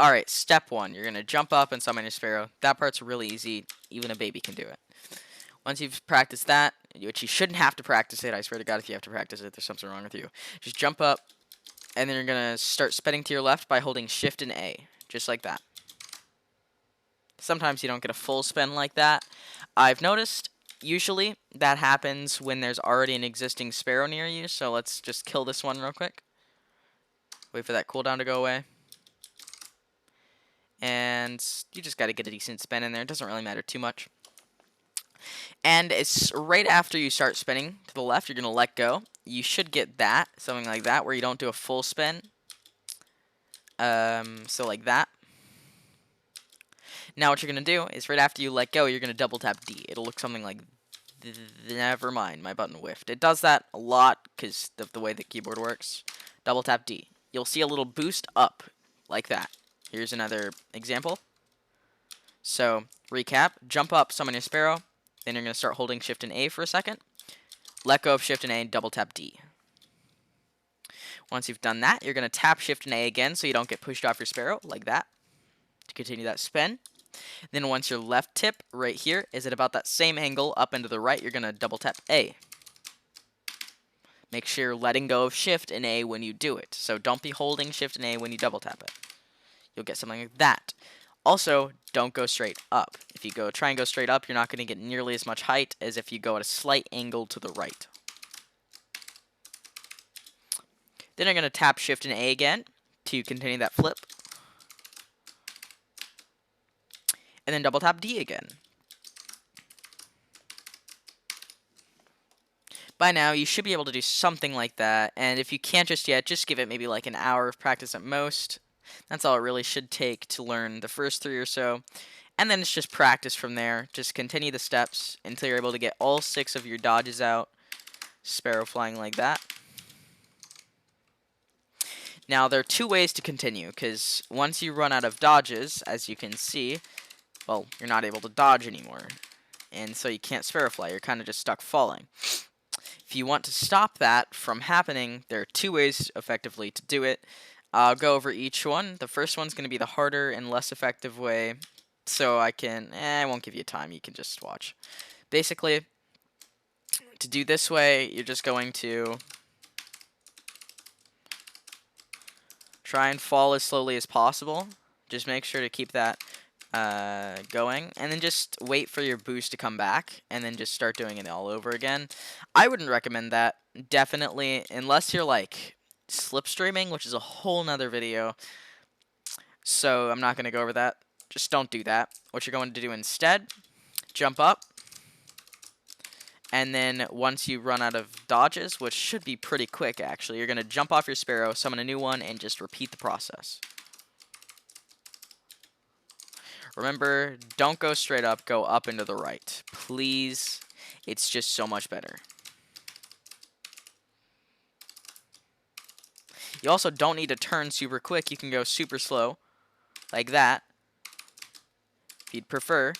Alright, step 1. You're going to jump up and summon your sparrow. That part's really easy. Even a baby can do it. Once you've practiced that, which you shouldn't have to practice it, I swear to God, if you have to practice it, there's something wrong with you. Just jump up, and then you're going to start spinning to your left by holding Shift and A, just like that. Sometimes you don't get a full spin like that. I've noticed, usually, that happens when there's already an existing sparrow near you, so let's just kill this one real quick. Wait for that cooldown to go away. And you just got to get a decent spin in there. It doesn't really matter too much. And it's right after you start spinning to the left, you're going to let go. You should get that, something like that, where you don't do a full spin. So like that. Now what you're going to do is right after you let go, you're going to double tap D. It'll look something like, never mind, my button whiffed. It does that a lot because of the way the keyboard works. Double tap D. You'll see a little boost up like that. Here's another example. So, recap, jump up, summon your sparrow. Then you're going to start holding Shift and A for a second. Let go of Shift and A, double tap D. Once you've done that, you're going to tap Shift and A again so you don't get pushed off your sparrow, like that, to continue that spin. Then once your left tip right here is at about that same angle up and to the right, you're going to double tap A. Make sure you're letting go of Shift and A when you do it. So don't be holding Shift and A when you double tap it. You'll get something like that. Also, don't go straight up. If you try and go straight up, you're not going to get nearly as much height as if you go at a slight angle to the right. Then you're going to tap Shift and A again to continue that flip. And then double tap D again. By now, you should be able to do something like that. And if you can't just yet, just give it maybe like an hour of practice at most. That's all it really should take to learn the first 3 or so. And then it's just practice from there. Just continue the steps until you're able to get all 6 of your dodges out. Sparrow flying like that. Now, there are 2 ways to continue, because once you run out of dodges, as you can see, well, you're not able to dodge anymore. And so you can't sparrow fly. You're kind of just stuck falling. If you want to stop that from happening, there are 2 ways effectively to do it. I'll go over each one. The first one's going to be the harder and less effective way. So I won't give you time. You can just watch. Basically, to do this way, you're just going to try and fall as slowly as possible. Just make sure to keep that going. And then just wait for your boost to come back. And then just start doing it all over again. I wouldn't recommend that. Definitely. Unless you're like slipstreaming, which is a whole nother video, so I'm not going to go over that. Just don't do that. What you're going to do instead, jump up, and then once you run out of dodges, which should be pretty quick actually, you're going to jump off your sparrow, summon a new one, and just repeat the process. Remember, don't go straight up, go up and to the right. Please, it's just so much better. You also don't need to turn super quick. You can go super slow, like that, if you'd prefer.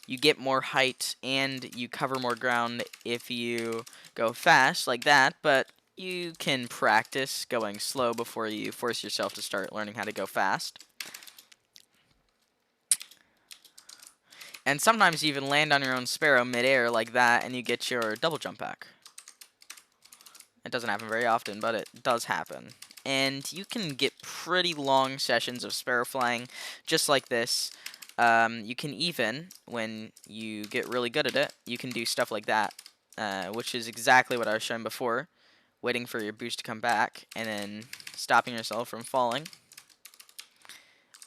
You get more height and you cover more ground if you go fast, like that, but you can practice going slow before you force yourself to start learning how to go fast. And sometimes you even land on your own sparrow midair like that, and you get your double jump back. It doesn't happen very often, but it does happen. And you can get pretty long sessions of sparrow flying just like this. You can even, when you get really good at it, you can do stuff like that, which is exactly what I was showing before. Waiting for your boost to come back, and then stopping yourself from falling.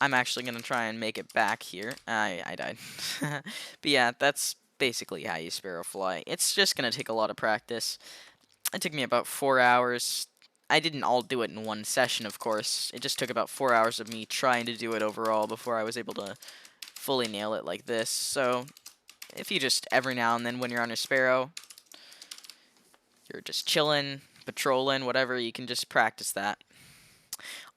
I'm actually going to try and make it back here. I died. But yeah, that's basically how you sparrow fly. It's just going to take a lot of practice. It took me about 4 hours. I didn't all do it in one session, of course. It just took about 4 hours of me trying to do it overall before I was able to fully nail it like this. So, if you just, every now and then when you're on your sparrow, you're just chilling, patrolling, whatever, you can just practice that.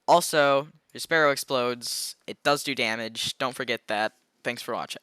Also, your sparrow explodes. It does do damage. Don't forget that. Thanks for watching.